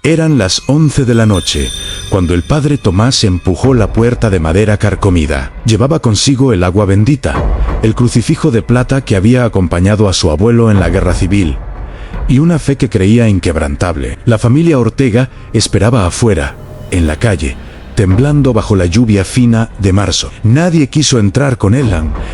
Eran las 11 de la noche, cuando el padre Tomás empujó la puerta de madera carcomida. Llevaba consigo el agua bendita, el crucifijo de plata que había acompañado a su abuelo en la guerra civil, y una fe que creía inquebrantable. La familia Ortega esperaba afuera, en la calle, temblando bajo la lluvia fina de marzo. Nadie quiso entrar con él.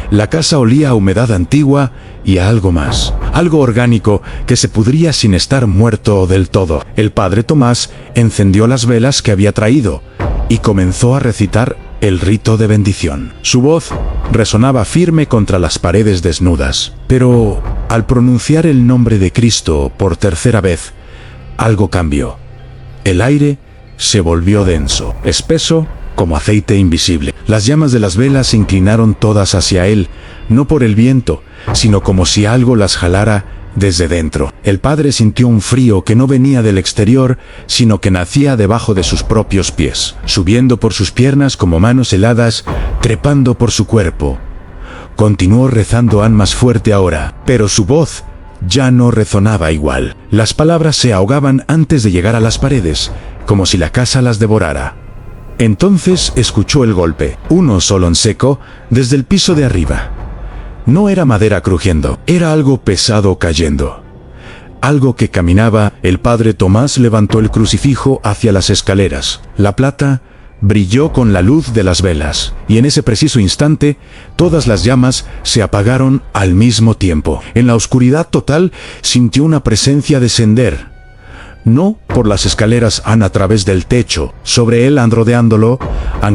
La casa olía a humedad antigua y a algo más, algo orgánico que se pudría sin estar muerto del todo. El padre Tomás encendió las velas que había traído y comenzó a recitar el rito de bendición. Su voz resonaba firme contra las paredes desnudas, pero al pronunciar el nombre de Cristo por tercera vez, algo cambió. El aire se volvió denso, espeso como aceite invisible. Las llamas de las velas se inclinaron todas hacia él, no por el viento, sino como si algo las jalara desde dentro. El padre sintió un frío que no venía del exterior, sino que nacía debajo de sus propios pies, subiendo por sus piernas como manos heladas, trepando por su cuerpo. Continuó rezando aún más fuerte ahora, pero su voz ya no resonaba igual. Las palabras se ahogaban antes de llegar a las paredes, como si la casa las devorara. Entonces escuchó el golpe, uno solo en seco, desde el piso de arriba. No era madera crujiendo, era algo pesado cayendo. Algo que caminaba. El padre Tomás levantó el crucifijo hacia las escaleras. La plata brilló con la luz de las velas, y en ese preciso instante, todas las llamas se apagaron al mismo tiempo. En la oscuridad total, sintió una presencia descender. No por las escaleras, a través del techo, sobre él rodeándolo.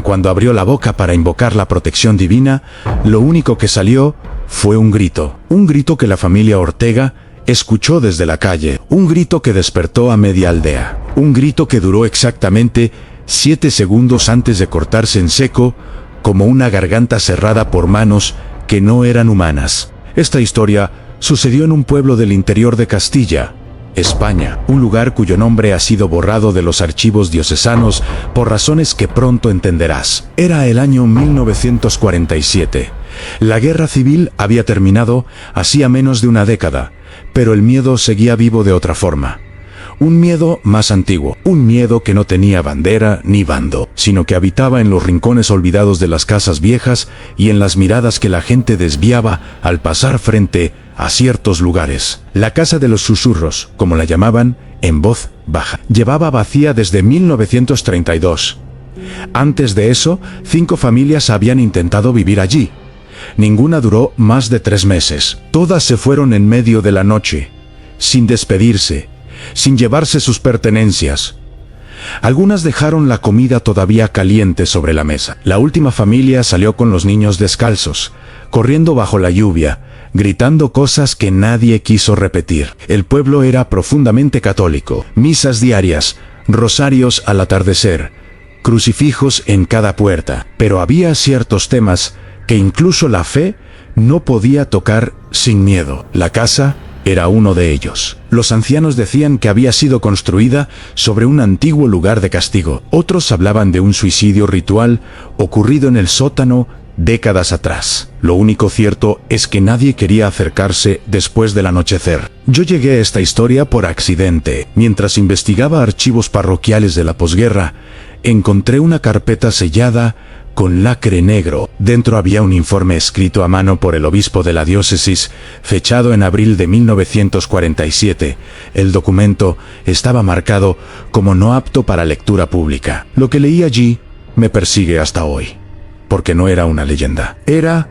Cuando abrió la boca para invocar la protección divina, lo único que salió fue un grito que la familia Ortega escuchó desde la calle, un grito que despertó a media aldea, un grito que duró exactamente 7 segundos antes de cortarse en seco, como una garganta cerrada por manos que no eran humanas. Esta historia sucedió en un pueblo del interior de Castilla, España, un lugar cuyo nombre ha sido borrado de los archivos diocesanos por razones que pronto entenderás. Era el año 1947. La guerra civil había terminado hacía menos de una década, pero el miedo seguía vivo de otra forma. Un miedo más antiguo, un miedo que no tenía bandera ni bando, sino que habitaba en los rincones olvidados de las casas viejas y en las miradas que la gente desviaba al pasar frente a ciertos lugares. La casa de los susurros, como la llamaban, en voz baja, llevaba vacía desde 1932. Antes de eso, 5 familias habían intentado vivir allí. Ninguna duró más de 3 meses. Todas se fueron en medio de la noche, sin despedirse, sin llevarse sus pertenencias. Algunas dejaron la comida todavía caliente sobre la mesa. La última familia salió con los niños descalzos, corriendo bajo la lluvia, gritando cosas que nadie quiso repetir. El pueblo era profundamente católico. Misas diarias, rosarios al atardecer, crucifijos en cada puerta. Pero había ciertos temas que incluso la fe no podía tocar sin miedo. La casa era uno de ellos. Los ancianos decían que había sido construida sobre un antiguo lugar de castigo. Otros hablaban de un suicidio ritual ocurrido en el sótano décadas atrás. Lo único cierto es que nadie quería acercarse después del anochecer. Yo llegué a esta historia por accidente. Mientras investigaba archivos parroquiales de la posguerra, encontré una carpeta sellada con lacre negro. Dentro había un informe escrito a mano por el obispo de la diócesis, fechado en abril de 1947. El documento estaba marcado como no apto para lectura pública. Lo que leí allí me persigue hasta hoy, porque no era una leyenda. Era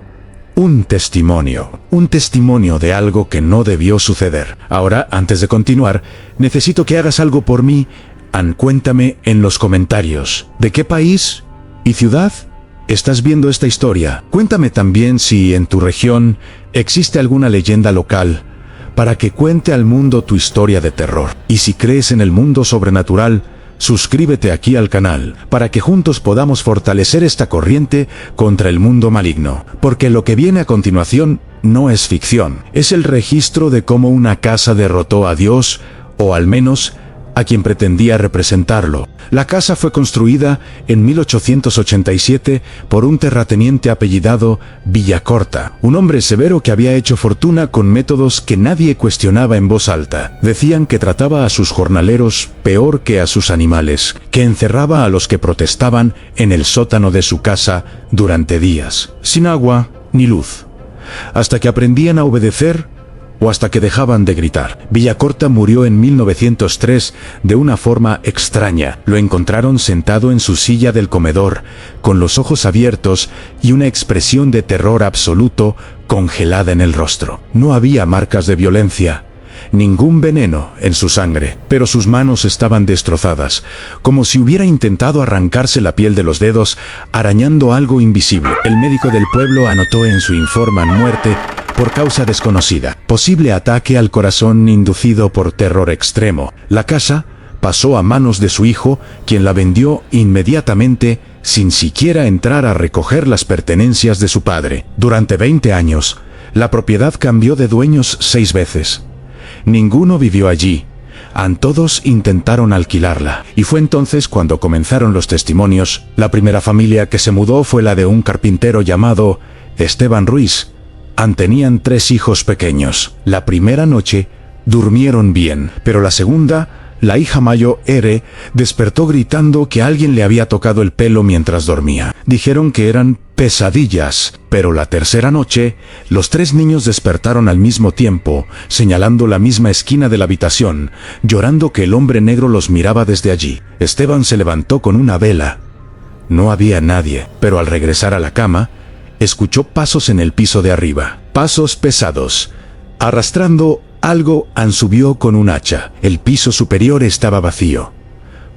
un testimonio de algo que no debió suceder. Ahora, antes de continuar, necesito que hagas algo por mí. Cuéntame en los comentarios, ¿de qué país y ciudad estás viendo esta historia? Cuéntame también si en tu región existe alguna leyenda local, para que cuente al mundo tu historia de terror. Y si crees en el mundo sobrenatural, suscríbete aquí al canal, para que juntos podamos fortalecer esta corriente contra el mundo maligno. Porque lo que viene a continuación no es ficción, es el registro de cómo una casa derrotó a Dios, o al menos a quien pretendía representarlo. La casa fue construida en 1887 por un terrateniente apellidado Villacorta, un hombre severo que había hecho fortuna con métodos que nadie cuestionaba en voz alta. Decían que trataba a sus jornaleros peor que a sus animales, que encerraba a los que protestaban en el sótano de su casa durante días, sin agua ni luz, hasta que aprendían a obedecer o hasta que dejaban de gritar. Villacorta murió en 1903 de una forma extraña. Lo encontraron sentado en su silla del comedor, con los ojos abiertos y una expresión de terror absoluto congelada en el rostro. No había marcas de violencia, ningún veneno en su sangre, pero sus manos estaban destrozadas, como si hubiera intentado arrancarse la piel de los dedos, arañando algo invisible. El médico del pueblo anotó en su informe muerte por causa desconocida, posible ataque al corazón inducido por terror extremo. La casa pasó a manos de su hijo, quien la vendió inmediatamente sin siquiera entrar a recoger las pertenencias de su padre. Durante 20 años, la propiedad cambió de dueños 6 veces. Ninguno vivió allí. Todos intentaron alquilarla, y fue entonces cuando comenzaron los testimonios. La primera familia que se mudó fue la de un carpintero llamado Esteban Ruiz. Tenían 3 hijos pequeños. La primera noche durmieron bien, pero la segunda, la hija mayor, Ere, despertó gritando que alguien le había tocado el pelo mientras dormía. Dijeron que eran pesadillas, pero la tercera noche, los 3 niños despertaron al mismo tiempo, señalando la misma esquina de la habitación, llorando que el hombre negro los miraba desde allí. Esteban se levantó con una vela. No había nadie, pero al regresar a la cama, escuchó pasos en el piso de arriba, pasos pesados. Arrastrando algo, subió con un hacha. El piso superior estaba vacío.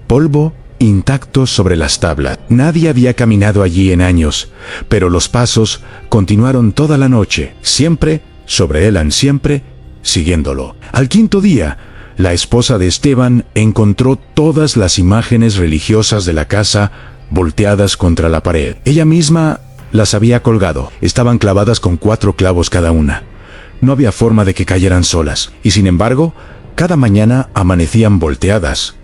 Polvo intacto sobre las tablas. Nadie había caminado allí en años, pero los pasos continuaron toda la noche, siempre sobre él, siempre siguiéndolo. Al 5.º día, la esposa de Esteban encontró todas las imágenes religiosas de la casa volteadas contra la pared. Ella misma las había colgado. Estaban clavadas con 4 clavos cada una. No había forma de que cayeran solas, y sin embargo, cada mañana amanecían volteadas.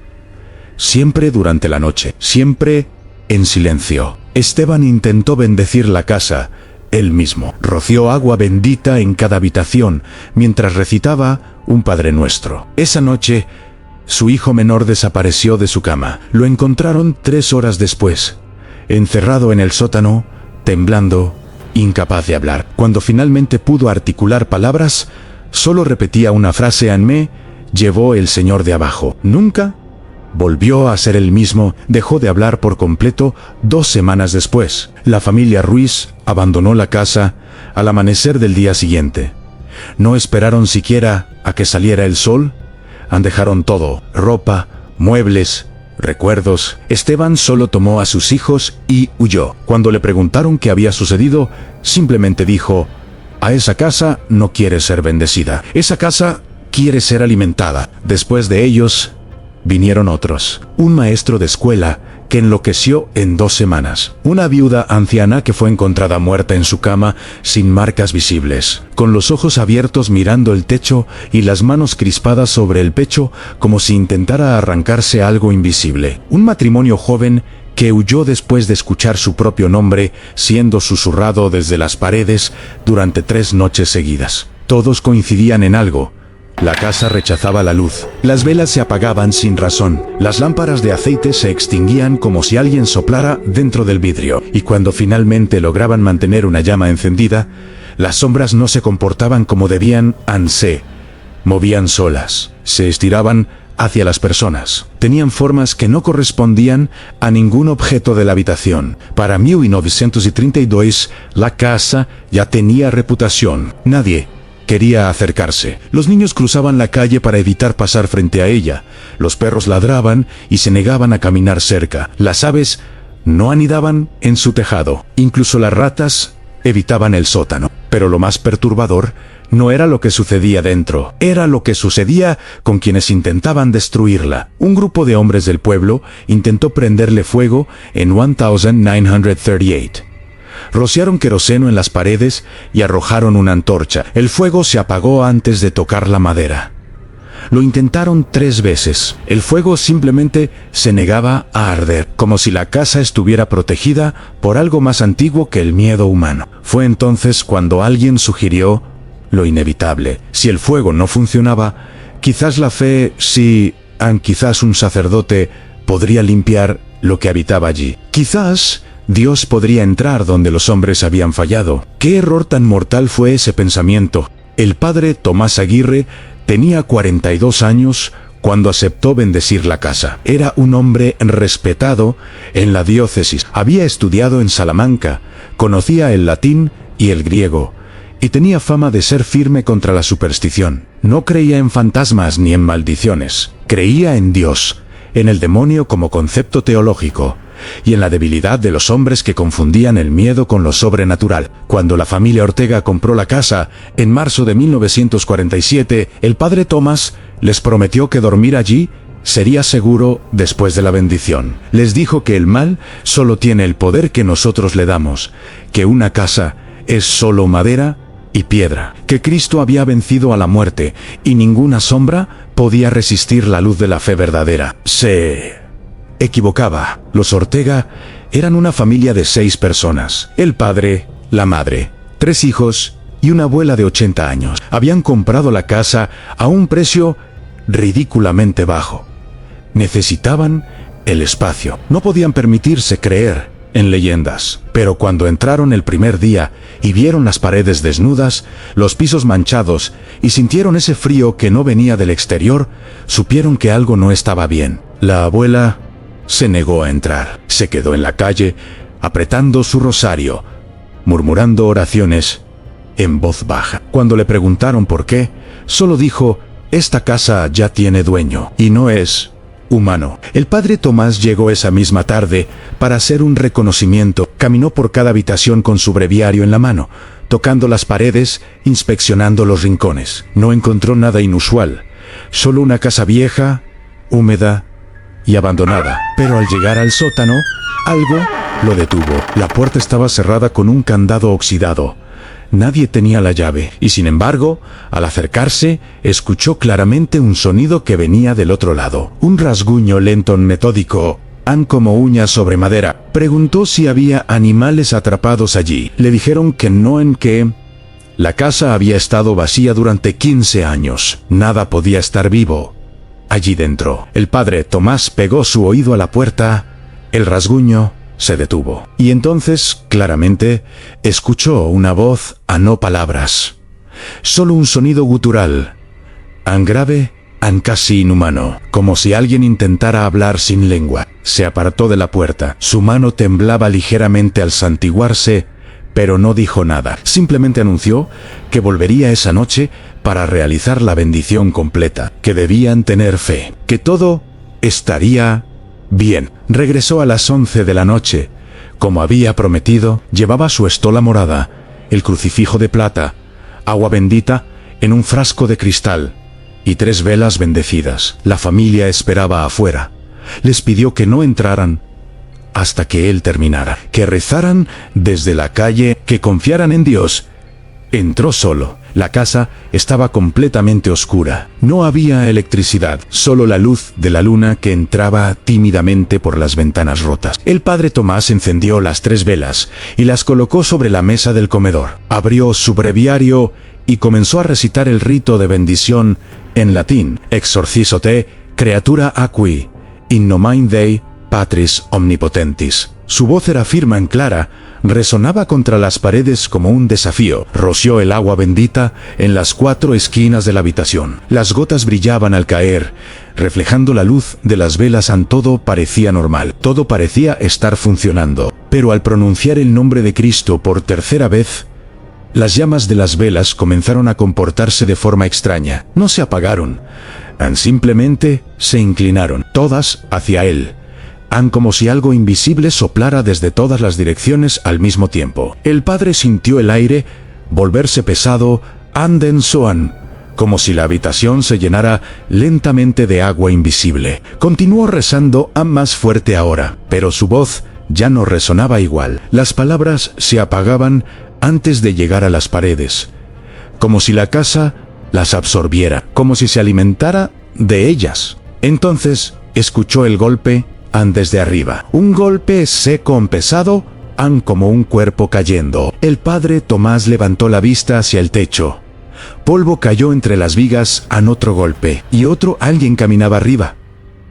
Siempre durante la noche, siempre en silencio. Esteban intentó bendecir la casa, él mismo. Roció agua bendita en cada habitación, mientras recitaba un Padre Nuestro. Esa noche, su hijo menor desapareció de su cama. Lo encontraron 3 horas después, encerrado en el sótano, temblando, incapaz de hablar. Cuando finalmente pudo articular palabras, solo repetía una frase: me llevó el señor de abajo. Nunca volvió a ser el mismo. Dejó de hablar por completo 2 semanas después. La familia Ruiz abandonó la casa al amanecer del día siguiente. No esperaron siquiera a que saliera el sol. Dejaron todo: ropa, muebles, recuerdos. Esteban solo tomó a sus hijos y huyó. Cuando le preguntaron qué había sucedido, simplemente dijo: a esa casa no quiere ser bendecida. Esa casa quiere ser alimentada. Después de ellos, vinieron otros. Un maestro de escuela que enloqueció en 2 semanas. Una viuda anciana que fue encontrada muerta en su cama, sin marcas visibles, con los ojos abiertos mirando el techo y las manos crispadas sobre el pecho, como si intentara arrancarse algo invisible. Un matrimonio joven que huyó después de escuchar su propio nombre siendo susurrado desde las paredes durante 3 noches seguidas. Todos coincidían en algo: la casa rechazaba la luz. Las velas se apagaban sin razón. Las lámparas de aceite se extinguían como si alguien soplara dentro del vidrio. Y cuando finalmente lograban mantener una llama encendida, las sombras no se comportaban como debían. Se movían solas. Se estiraban hacia las personas. Tenían formas que no correspondían a ningún objeto de la habitación. Para 1932, la casa ya tenía reputación. Nadie quería acercarse. Los niños cruzaban la calle para evitar pasar frente a ella. Los perros ladraban y se negaban a caminar cerca. Las aves no anidaban en su tejado. Incluso las ratas evitaban el sótano. Pero lo más perturbador no era lo que sucedía dentro, era lo que sucedía con quienes intentaban destruirla. Un grupo de hombres del pueblo intentó prenderle fuego en 1938. Rociaron queroseno en las paredes y arrojaron una antorcha. El fuego se apagó antes de tocar la madera. Lo intentaron 3 veces. El fuego simplemente se negaba a arder, como si la casa estuviera protegida por algo más antiguo que el miedo humano. Fue entonces cuando alguien sugirió lo inevitable. Si el fuego no funcionaba, quizás la fe, quizás un sacerdote podría limpiar lo que habitaba allí. Quizás Dios podría entrar donde los hombres habían fallado. ¿Qué error tan mortal fue ese pensamiento? El padre Tomás Aguirre tenía 42 años cuando aceptó bendecir la casa. Era un hombre respetado en la diócesis. Había estudiado en Salamanca, conocía el latín y el griego, y tenía fama de ser firme contra la superstición. No creía en fantasmas ni en maldiciones. Creía en Dios, en el demonio como concepto teológico, y en la debilidad de los hombres que confundían el miedo con lo sobrenatural. Cuando la familia Ortega compró la casa, en marzo de 1947, el padre Tomás les prometió que dormir allí sería seguro después de la bendición. Les dijo que el mal solo tiene el poder que nosotros le damos, que una casa es solo madera y piedra, que Cristo había vencido a la muerte y ninguna sombra podía resistir la luz de la fe verdadera. Se equivocaba. Los Ortega eran una familia de 6 personas. El padre, la madre, 3 hijos y una abuela de 80 años. Habían comprado la casa a un precio ridículamente bajo. Necesitaban el espacio. No podían permitirse creer en leyendas. Pero cuando entraron el primer día y vieron las paredes desnudas, los pisos manchados y sintieron ese frío que no venía del exterior, supieron que algo no estaba bien. La abuela se negó a entrar. Se quedó en la calle, apretando su rosario, murmurando oraciones en voz baja. Cuando le preguntaron por qué, solo dijo: «Esta casa ya tiene dueño y no es humano». El padre Tomás llegó esa misma tarde para hacer un reconocimiento. Caminó por cada habitación con su breviario en la mano, tocando las paredes, inspeccionando los rincones. No encontró nada inusual, solo una casa vieja, húmeda y abandonada. Pero al llegar al sótano, algo lo detuvo. La puerta estaba cerrada con un candado oxidado. Nadie tenía la llave, y sin embargo, al acercarse, escuchó claramente un sonido que venía del otro lado. Un rasguño lento, metódico, como uñas sobre madera. Preguntó si había animales atrapados allí. Le dijeron que no, que la casa había estado vacía durante 15 años. Nada podía estar vivo allí dentro. El padre Tomás pegó su oído a la puerta. El rasguño se detuvo. Y entonces, claramente, escuchó una voz a no palabras. Solo un sonido gutural, tan grave, tan casi inhumano, como si alguien intentara hablar sin lengua. Se apartó de la puerta. Su mano temblaba ligeramente al santiguarse, pero no dijo nada. Simplemente anunció que volvería esa noche para realizar la bendición completa, que debían tener fe, que todo estaría bien. Regresó a las 11 de la noche. Como había prometido, llevaba su estola morada, el crucifijo de plata, agua bendita en un frasco de cristal y 3 velas bendecidas. La familia esperaba afuera. Les pidió que no entraran hasta que él terminara, que rezaran desde la calle, que confiaran en Dios. Entró solo. La casa estaba completamente oscura. No había electricidad, solo la luz de la luna que entraba tímidamente por las ventanas rotas. El padre Tomás encendió las 3 velas y las colocó sobre la mesa del comedor. Abrió su breviario y comenzó a recitar el rito de bendición en latín: Exorcizo te, creatura acqui, in nomine Dei, Patris omnipotentis. Su voz era firme y clara, resonaba contra las paredes como un desafío. Roció el agua bendita en las 4 esquinas de la habitación. Las gotas brillaban al caer, reflejando la luz de las velas. Todo parecía normal, todo parecía estar funcionando. Pero al pronunciar el nombre de Cristo por 3ª vez, las llamas de las velas comenzaron a comportarse de forma extraña. No se apagaron, simplemente se inclinaron, todas hacia él, como si algo invisible soplara desde todas las direcciones al mismo tiempo. El padre sintió el aire volverse pesado, denso, como si la habitación se llenara lentamente de agua invisible. Continuó rezando más fuerte ahora, pero su voz ya no resonaba igual. Las palabras se apagaban antes de llegar a las paredes, como si la casa las absorbiera, como si se alimentara de ellas. Entonces escuchó el golpe desde arriba. Un golpe seco pesado, como un cuerpo cayendo. El padre Tomás levantó la vista hacia el techo. Polvo cayó entre las vigas, otro golpe, y otro. Alguien caminaba arriba.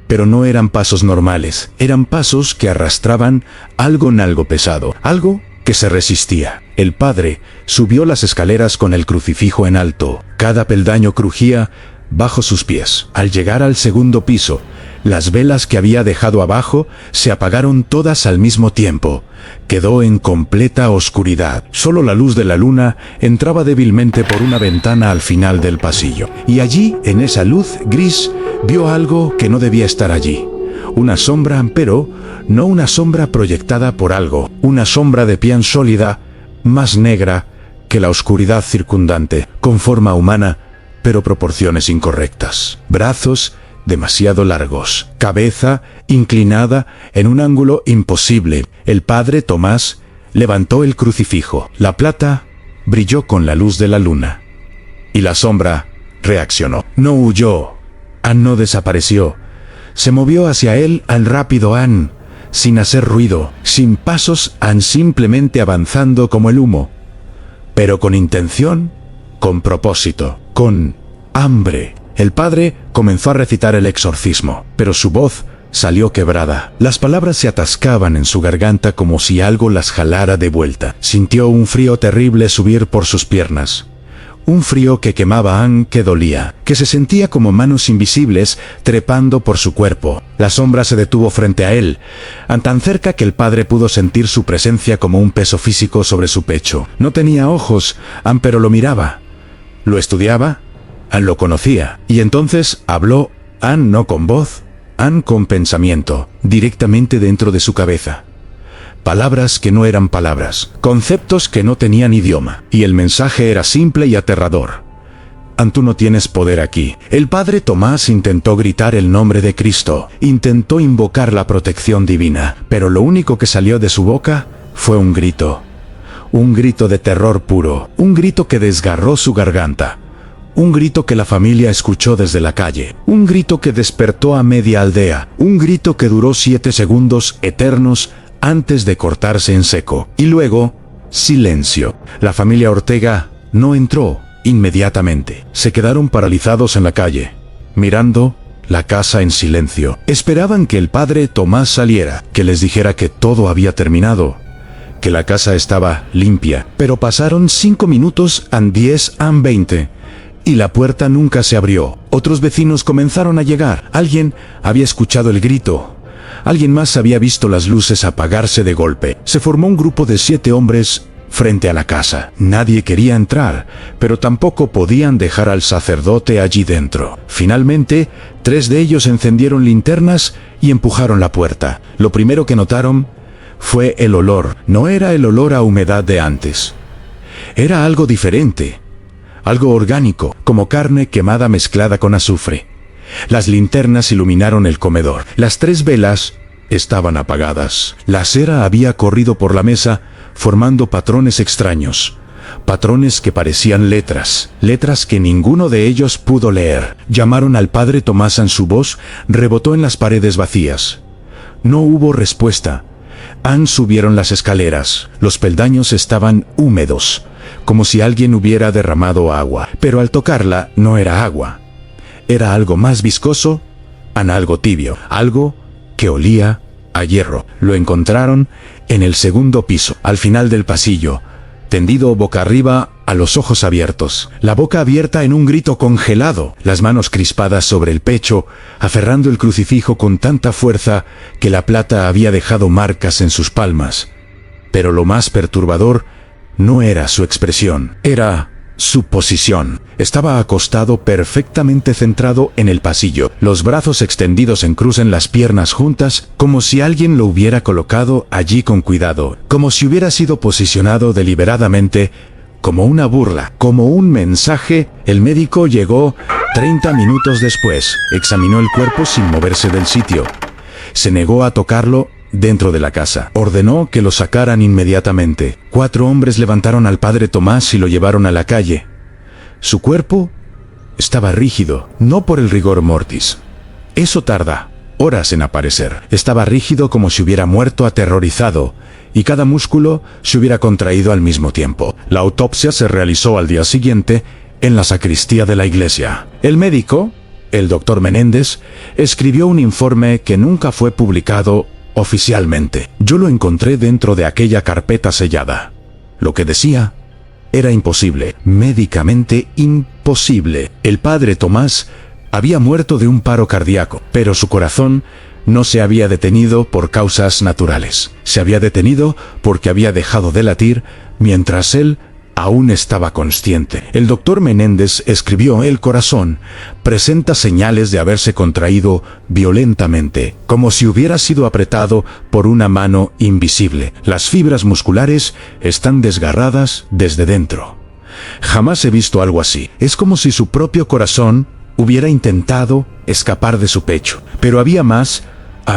Pero no eran pasos normales, eran pasos que arrastraban algo pesado, algo que se resistía. El padre subió las escaleras con el crucifijo en alto. Cada peldaño crujía bajo sus pies. Al llegar al segundo piso, las velas que había dejado abajo se apagaron todas al mismo tiempo. Quedó en completa oscuridad. Solo la luz de la luna entraba débilmente por una ventana al final del pasillo. Y allí, en esa luz gris, vio algo que no debía estar allí. Una sombra, pero no una sombra proyectada por algo. Una sombra de piel sólida, más negra que la oscuridad circundante, con forma humana, pero proporciones incorrectas. Brazos demasiado largos, cabeza inclinada en un ángulo imposible. El padre Tomás levantó el crucifijo. La plata brilló con la luz de la luna. Y la sombra reaccionó. No huyó. No desapareció. Se movió hacia él rápido, sin hacer ruido, sin pasos, simplemente avanzando como el humo. Pero con intención, con propósito, con hambre. El padre comenzó a recitar el exorcismo, pero su voz salió quebrada. Las palabras se atascaban en su garganta como si algo las jalara de vuelta. Sintió un frío terrible subir por sus piernas. Un frío que quemaba, que dolía, que se sentía como manos invisibles trepando por su cuerpo. La sombra se detuvo frente a él, tan cerca que el padre pudo sentir su presencia como un peso físico sobre su pecho. No tenía ojos, pero lo miraba. Lo estudiaba, lo conocía. Y entonces habló, no con voz, con pensamiento, directamente dentro de su cabeza. Palabras que no eran palabras, conceptos que no tenían idioma, y el mensaje era simple y aterrador. Tú no tienes poder aquí. El padre Tomás intentó gritar el nombre de Cristo, intentó invocar la protección divina, pero lo único que salió de su boca fue un grito de terror puro, un grito que desgarró su garganta, un grito que la familia escuchó desde la calle, un grito que despertó a media aldea, un grito que duró 7 segundos eternos antes de cortarse en seco. Y luego, silencio. La familia Ortega no entró inmediatamente. Se quedaron paralizados en la calle, mirando la casa en silencio. Esperaban que el padre Tomás saliera, que les dijera que todo había terminado, que la casa estaba limpia. Pero pasaron 5 minutos, 10, 20, y la puerta nunca se abrió. Otros vecinos comenzaron a llegar. Alguien había escuchado el grito. Alguien más había visto las luces apagarse de golpe. Se formó un grupo de 7 hombres frente a la casa. Nadie quería entrar, pero tampoco podían dejar al sacerdote allí dentro. Finalmente, 3 de ellos encendieron linternas y empujaron la puerta. Lo primero que notaron fue el olor. No era el olor a humedad de antes. Era algo diferente, algo orgánico, como carne quemada mezclada con azufre. Las linternas iluminaron el comedor. Las 3 velas estaban apagadas. La cera había corrido por la mesa, formando patrones extraños. Patrones que parecían letras. Letras que ninguno de ellos pudo leer. Llamaron al padre Tomás. Su voz rebotó en las paredes vacías. No hubo respuesta. Subieron las escaleras. Los peldaños estaban húmedos, como si alguien hubiera derramado agua. Pero al tocarla, no era agua. Era algo más viscoso, algo tibio, algo que olía a hierro. Lo encontraron en el segundo piso, al final del pasillo, tendido boca arriba, a los ojos abiertos, la boca abierta en un grito congelado, las manos crispadas sobre el pecho, aferrando el crucifijo con tanta fuerza que la plata había dejado marcas en sus palmas. Pero lo más perturbador no era su expresión, era su posición. Estaba acostado perfectamente centrado en el pasillo, los brazos extendidos en cruz en las piernas juntas, como si alguien lo hubiera colocado allí con cuidado, como si hubiera sido posicionado deliberadamente, como una burla, como un mensaje. El médico llegó 30 minutos después, examinó el cuerpo sin moverse del sitio. Se negó a tocarlo dentro de la casa. Ordenó que lo sacaran inmediatamente. 4 hombres levantaron al padre Tomás y lo llevaron a la calle. Su cuerpo estaba rígido, no por el rigor mortis. Eso tarda horas en aparecer. Estaba rígido como si hubiera muerto aterrorizado, y cada músculo se hubiera contraído al mismo tiempo. La autopsia se realizó al día siguiente en la sacristía de la iglesia. El médico, el doctor Menéndez, escribió un informe que nunca fue publicado oficialmente. Yo lo encontré dentro de aquella carpeta sellada. Lo que decía era imposible, médicamente imposible. El padre Tomás había muerto de un paro cardíaco, pero su corazón no se había detenido por causas naturales. Se había detenido porque había dejado de latir mientras él aún estaba consciente. El doctor Menéndez escribió: el corazón presenta señales de haberse contraído violentamente, como si hubiera sido apretado por una mano invisible. Las fibras musculares están desgarradas desde dentro. Jamás he visto algo así. Es como si su propio corazón hubiera intentado escapar de su pecho. Pero había más,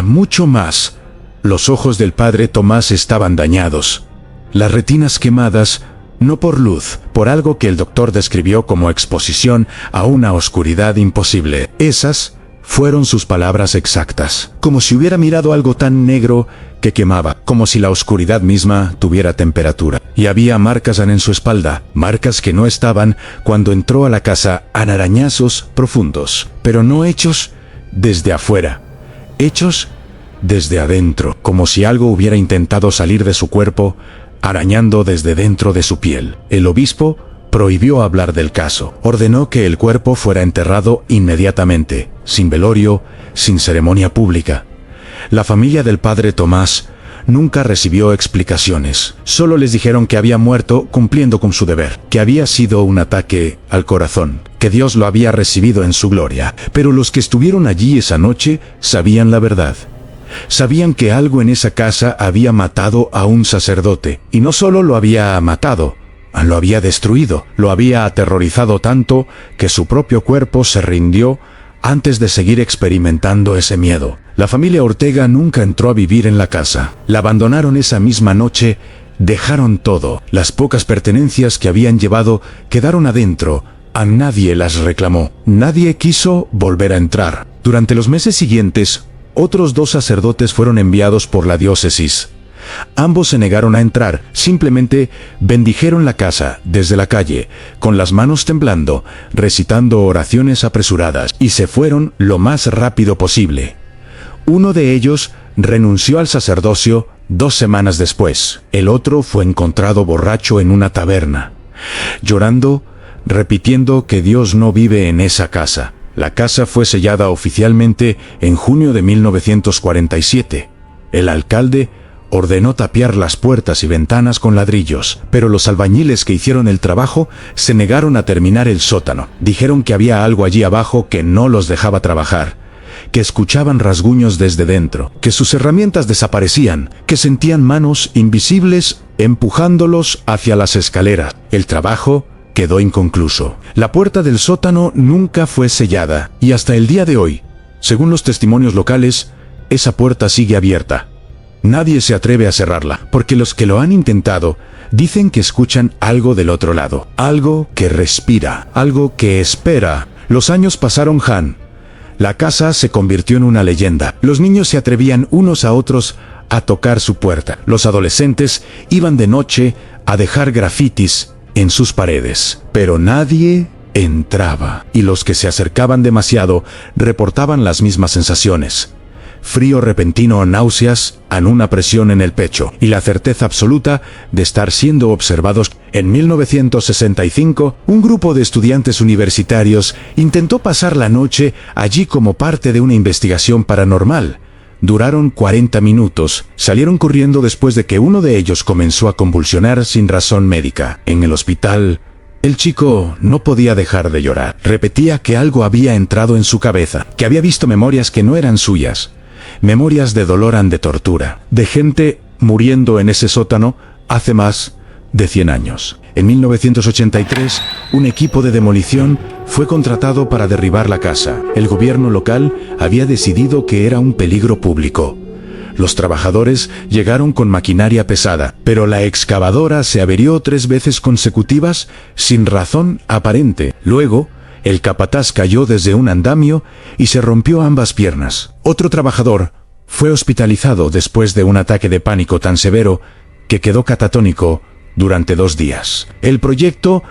mucho más. Los ojos del padre Tomás estaban dañados, las retinas quemadas, no por luz, por algo que el doctor describió como exposición a una oscuridad imposible. Esas fueron sus palabras exactas. Como si hubiera mirado algo tan negro que quemaba, como si la oscuridad misma tuviera temperatura. Y había marcas en su espalda, marcas que no estaban cuando entró a la casa, arañazos profundos, pero no hechos desde afuera, hechos desde adentro, como si algo hubiera intentado salir de su cuerpo, arañando desde dentro de su piel. El obispo prohibió hablar del caso. Ordenó que el cuerpo fuera enterrado inmediatamente, sin velorio, sin ceremonia pública. La familia del padre Tomás nunca recibió explicaciones. Solo les dijeron que había muerto cumpliendo con su deber, que había sido un ataque al corazón, que Dios lo había recibido en su gloria. Pero los que estuvieron allí esa noche sabían la verdad. Sabían que algo en esa casa había matado a un sacerdote, y no solo lo había matado, lo había destruido, lo había aterrorizado tanto que su propio cuerpo se rindió antes de seguir experimentando ese miedo. La familia Ortega nunca entró a vivir en la casa. La abandonaron esa misma noche, dejaron todo. Las pocas pertenencias que habían llevado quedaron adentro. A nadie las reclamó. Nadie quiso volver a entrar. Durante los meses siguientes, otros 2 sacerdotes fueron enviados por la diócesis. Ambos se negaron a entrar, simplemente bendijeron la casa desde la calle, con las manos temblando, recitando oraciones apresuradas, y se fueron lo más rápido posible. Uno de ellos renunció al sacerdocio 2 semanas después. El otro fue encontrado borracho en una taberna, llorando, repitiendo que Dios no vive en esa casa. La casa fue sellada oficialmente en junio de 1947. El alcalde ordenó tapiar las puertas y ventanas con ladrillos, pero los albañiles que hicieron el trabajo se negaron a terminar el sótano. Dijeron que había algo allí abajo que no los dejaba trabajar, que escuchaban rasguños desde dentro, que sus herramientas desaparecían, que sentían manos invisibles empujándolos hacia las escaleras. El trabajo quedó inconcluso. La puerta del sótano nunca fue sellada, y hasta el día de hoy, según los testimonios locales, esa puerta sigue abierta. Nadie se atreve a cerrarla, porque los que lo han intentado dicen que escuchan algo del otro lado, algo que respira, algo que espera. Los años pasaron, Han. La casa se convirtió en una leyenda. Los niños se atrevían unos a otros a tocar su puerta. Los adolescentes iban de noche a dejar grafitis en sus paredes, pero nadie entraba, y los que se acercaban demasiado reportaban las mismas sensaciones: frío repentino, náuseas, una presión en el pecho, y la certeza absoluta de estar siendo observados. En 1965, un grupo de estudiantes universitarios intentó pasar la noche allí como parte de una investigación paranormal. Duraron 40 minutos, salieron corriendo después de que uno de ellos comenzó a convulsionar sin razón médica. En el hospital, el chico no podía dejar de llorar. Repetía que algo había entrado en su cabeza, que había visto memorias que no eran suyas. Memorias de dolor y de tortura, de gente muriendo en ese sótano hace más de 100 años. En 1983, un equipo de demolición fue contratado para derribar la casa. El gobierno local había decidido que era un peligro público. Los trabajadores llegaron con maquinaria pesada, pero la excavadora se averió 3 veces consecutivas sin razón aparente. Luego, El capataz cayó desde un andamio y se rompió ambas piernas. Otro trabajador fue hospitalizado después de un ataque de pánico tan severo que quedó catatónico durante 2 días. El proyecto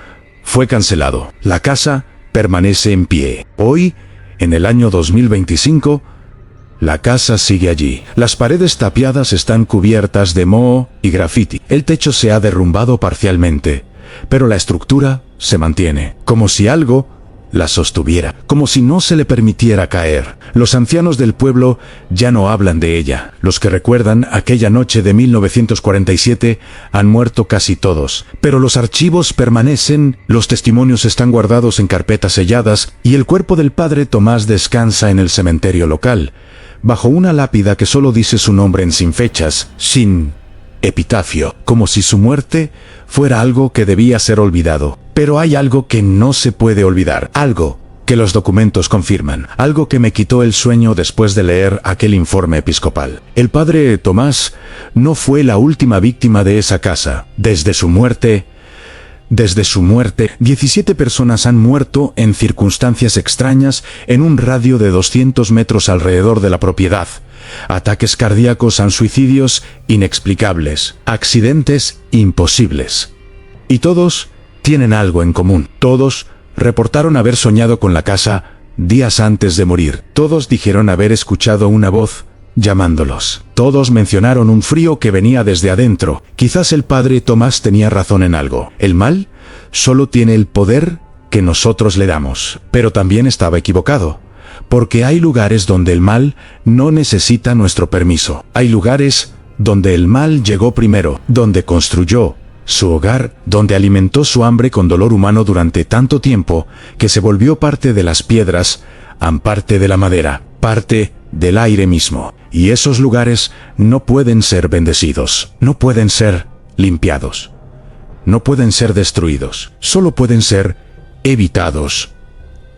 fue cancelado. La casa permanece en pie. Hoy, en el año 2025, la casa sigue allí. Las paredes tapiadas están cubiertas de moho y grafiti. El techo se ha derrumbado parcialmente, pero la estructura se mantiene, como si algo la sostuviera, como si no se le permitiera caer. Los ancianos del pueblo ya no hablan de ella. Los que recuerdan aquella noche de 1947 han muerto casi todos, pero los archivos permanecen, los testimonios están guardados en carpetas selladas y el cuerpo del padre Tomás descansa en el cementerio local, bajo una lápida que solo dice su nombre sin fechas, sin epitafio, como si su muerte fuera algo que debía ser olvidado. Pero hay algo que no se puede olvidar, algo que los documentos confirman, algo que me quitó el sueño después de leer aquel informe episcopal. El padre Tomás no fue la última víctima de esa casa. Desde su muerte, 17 personas han muerto en circunstancias extrañas en un radio de 200 metros alrededor de la propiedad. Ataques cardíacos a suicidios inexplicables, accidentes imposibles. Y todos tienen algo en común. Todos reportaron haber soñado con la casa días antes de morir. Todos dijeron haber escuchado una voz llamándolos. Todos mencionaron un frío que venía desde adentro. Quizás el padre Tomás tenía razón en algo. El mal solo tiene el poder que nosotros le damos. Pero también estaba equivocado, porque hay lugares donde el mal no necesita nuestro permiso. Hay lugares donde el mal llegó primero, donde construyó su hogar, donde alimentó su hambre con dolor humano durante tanto tiempo que se volvió parte de las piedras, parte de la madera, parte del aire mismo. Y esos lugares no pueden ser bendecidos, no pueden ser limpiados, no pueden ser destruidos, solo pueden ser evitados,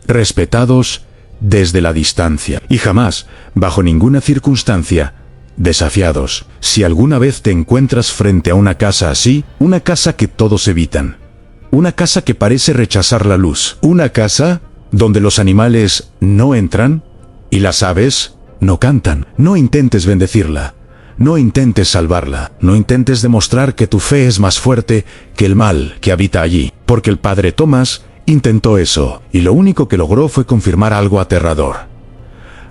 respetados desde la distancia y jamás, bajo ninguna circunstancia, desafiados. Si alguna vez te encuentras frente a una casa así, una casa que todos evitan, una casa que parece rechazar la luz, una casa donde los animales no entran y las aves no cantan, no intentes bendecirla, no intentes salvarla, no intentes demostrar que tu fe es más fuerte que el mal que habita allí, porque el padre Tomás intentó eso, y lo único que logró fue confirmar algo aterrador.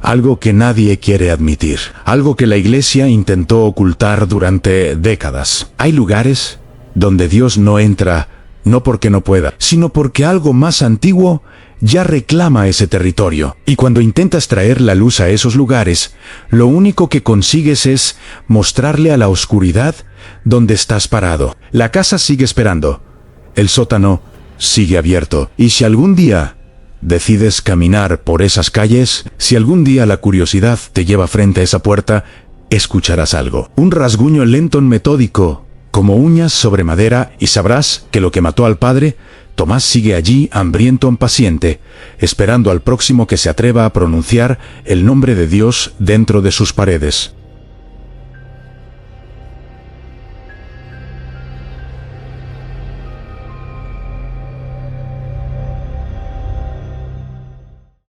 Algo que nadie quiere admitir, algo que la iglesia intentó ocultar durante décadas. Hay lugares donde Dios no entra, no porque no pueda, sino porque algo más antiguo ya reclama ese territorio. Y cuando intentas traer la luz a esos lugares, lo único que consigues es mostrarle a la oscuridad donde estás parado. La casa sigue esperando, el sótano sigue abierto, y si algún día decides caminar por esas calles, si algún día la curiosidad te lleva frente a esa puerta, escucharás algo. Un rasguño lento y metódico, como uñas sobre madera, y sabrás que lo que mató al padre Tomás sigue allí, hambriento, impaciente, esperando al próximo que se atreva a pronunciar el nombre de Dios dentro de sus paredes.